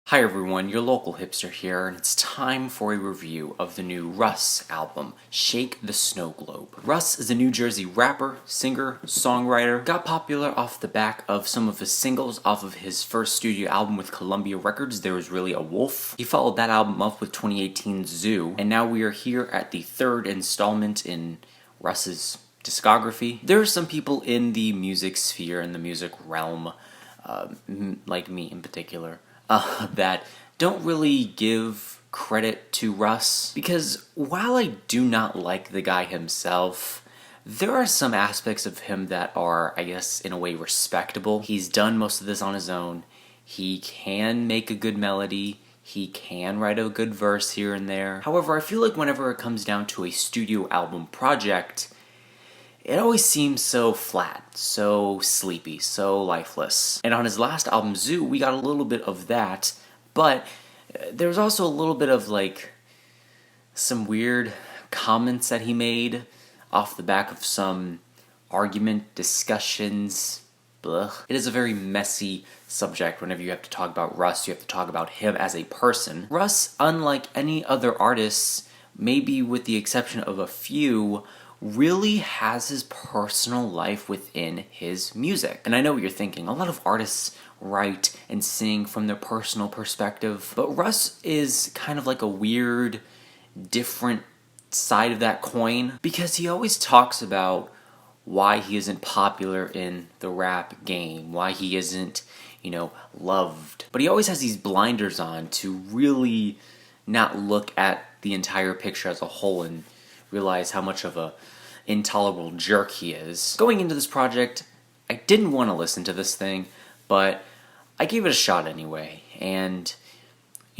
Hi everyone, your local hipster here, and it's time for a review of the new Russ album, Shake the Snow Globe. Russ is a New Jersey rapper, singer, songwriter, got popular off the back of some of his singles off of his first studio album with Columbia Records, There Was Really a Wolf. He followed that album up with 2018's Zoo, and now we are here at the third installment in Russ's discography. There are some people in the music sphere and the music realm, like me in particular, that don't really give credit to Russ, because while I do not like the guy himself, there are some aspects of him that are, I guess, in a way respectable. He's done most of this on his own. He can make a good melody. He can write a good verse here and there. However, I feel like whenever it comes down to a studio album project, it always seems so flat, so sleepy, so lifeless. And on his last album, Zoo, we got a little bit of that, but there's also a little bit of, like, some weird comments that he made off the back of some argument, discussions. Blah. It is a very messy subject whenever you have to talk about Russ. You have to talk about him as a person. Russ, unlike any other artists, maybe with the exception of a few, really has his personal life within his music. And I know what you're thinking, a lot of artists write and sing from their personal perspective, but Russ is kind of like a weird, different side of that coin, because he always talks about why he isn't popular in the rap game, why he isn't, loved. But he always has these blinders on to really not look at the entire picture as a whole and realize how much of a intolerable jerk he is. Going into this project, I didn't want to listen to this thing, but I gave it a shot anyway, and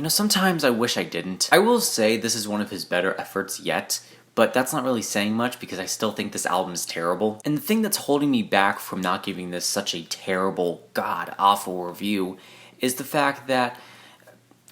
sometimes I wish I didn't. I will say this is one of his better efforts yet, but that's not really saying much because I still think this album is terrible. And the thing that's holding me back from not giving this such a terrible, god-awful review is the fact that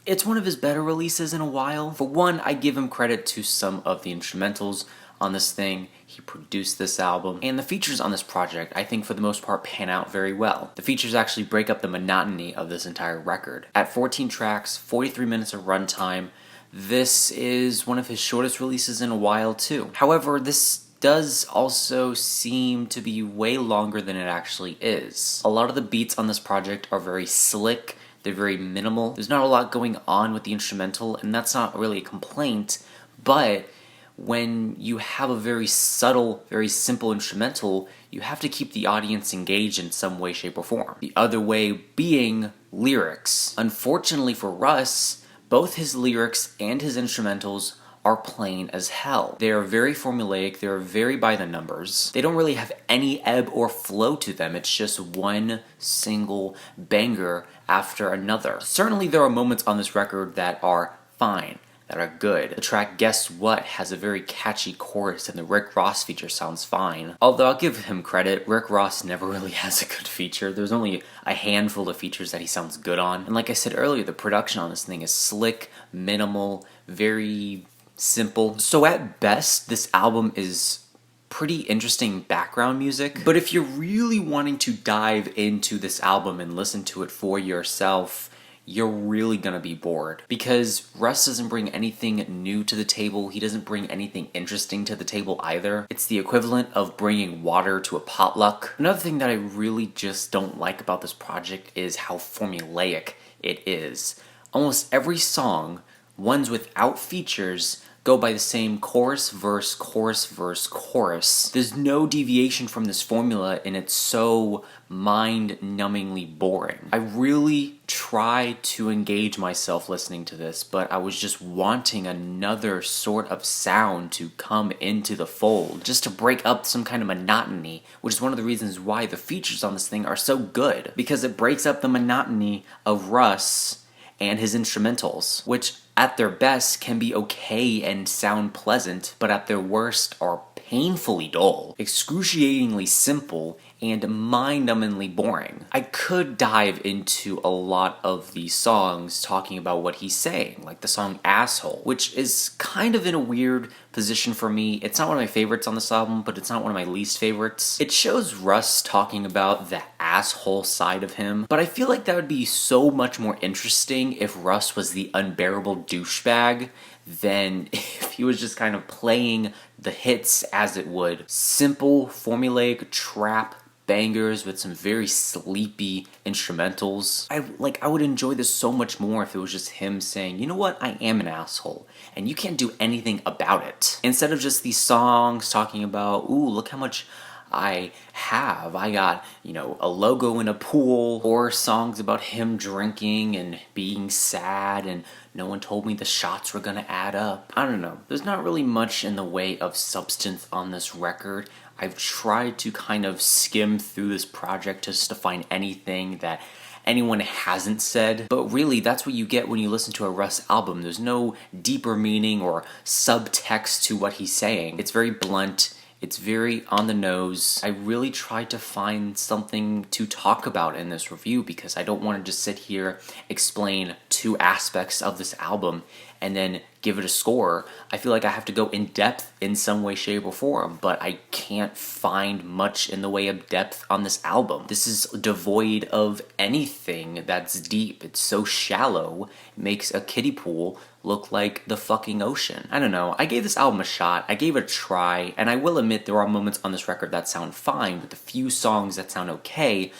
it's one of his better releases in a while. For one, I give him credit to some of the instrumentals on this thing. He produced this album, and the features on this project, I think for the most part, pan out very well. The features actually break up the monotony of this entire record. At 14 tracks, 43 minutes of runtime, this is one of his shortest releases in a while too. However, this does also seem to be way longer than it actually is. A lot of the beats on this project are very slick, they're very minimal. There's not a lot going on with the instrumental, and that's not really a complaint, but when you have a very subtle, very simple instrumental, you have to keep the audience engaged in some way, shape, or form. The other way being lyrics. Unfortunately for Russ, both his lyrics and his instrumentals are plain as hell. They are very formulaic, they're very by the numbers. They don't really have any ebb or flow to them, it's just one single banger after another. Certainly there are moments on this record that are fine, that are good. The track Guess What has a very catchy chorus, and the Rick Ross feature sounds fine. Although I'll give him credit, Rick Ross never really has a good feature. There's only a handful of features that he sounds good on. And like I said earlier, the production on this thing is slick, minimal, very simple. So at best, this album is pretty interesting background music. But if you're really wanting to dive into this album and listen to it for yourself, you're really gonna be bored, because Russ doesn't bring anything new to the table. He doesn't bring anything interesting to the table either. It's the equivalent of bringing water to a potluck. Another thing that I really just don't like about this project is how formulaic it is. Almost every song, ones without features, go by the same chorus, verse, chorus, verse, chorus. There's no deviation from this formula, and it's so mind-numbingly boring. I really try to engage myself listening to this, but I was just wanting another sort of sound to come into the fold, just to break up some kind of monotony, which is one of the reasons why the features on this thing are so good, because it breaks up the monotony of Russ and his instrumentals, which at their best can be okay and sound pleasant, but at their worst are painfully dull, excruciatingly simple, and mind-numbingly boring. I could dive into a lot of these songs talking about what he's saying, like the song Asshole, which is kind of in a weird position for me. It's not one of my favorites on this album, but it's not one of my least favorites. It shows Russ talking about the asshole side of him, but I feel like that would be so much more interesting if Russ was the unbearable douchebag than if he was just kind of playing the hits as it would. Simple, formulaic trap bangers with some very sleepy instrumentals. I would enjoy this so much more if it was just him saying, you know what, I am an asshole, and you can't do anything about it. Instead of just these songs talking about, ooh, look how much I have. I got, a logo in a pool, or songs about him drinking and being sad and no one told me the shots were gonna add up. I don't know. There's not really much in the way of substance on this record. I've tried to kind of skim through this project just to find anything that anyone hasn't said, but really that's what you get when you listen to a Russ album. There's no deeper meaning or subtext to what he's saying. It's very blunt. It's very on the nose. I really tried to find something to talk about in this review because I don't want to just sit here, explain 2 aspects of this album, and then give it a score. I feel like I have to go in depth in some way, shape, or form, but I can't find much in the way of depth on this album. This is devoid of anything that's deep. It's so shallow, it makes a kiddie pool look like the fucking ocean. I don't know. I gave this album a shot. I gave it a try, and I will admit there are moments on this record that sound fine, with a few songs that sound okay,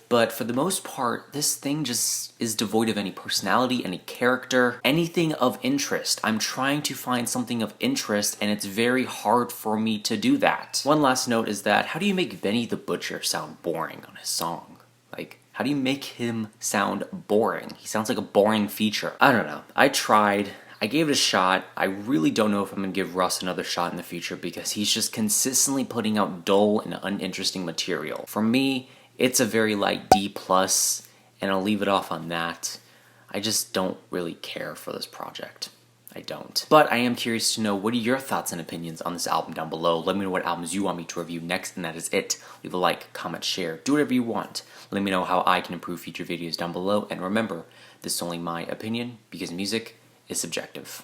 but for the most part, this thing just is devoid of any personality, any character, anything of interest. I'm trying to find something of interest, and it's very hard for me to do that. One last note is that, how do you make Benny the Butcher sound boring on his song? How do you make him sound boring? He sounds like a boring feature. I don't know. I tried. I gave it a shot. I really don't know if I'm going to give Russ another shot in the future because he's just consistently putting out dull and uninteresting material. For me, it's a very light D+, and I'll leave it off on that. I just don't really care for this project. I don't. But I am curious to know, what are your thoughts and opinions on this album down below? Let me know what albums you want me to review next, and that is it. Leave a like, comment, share, do whatever you want. Let me know how I can improve future videos down below, and remember, this is only my opinion, because music is subjective.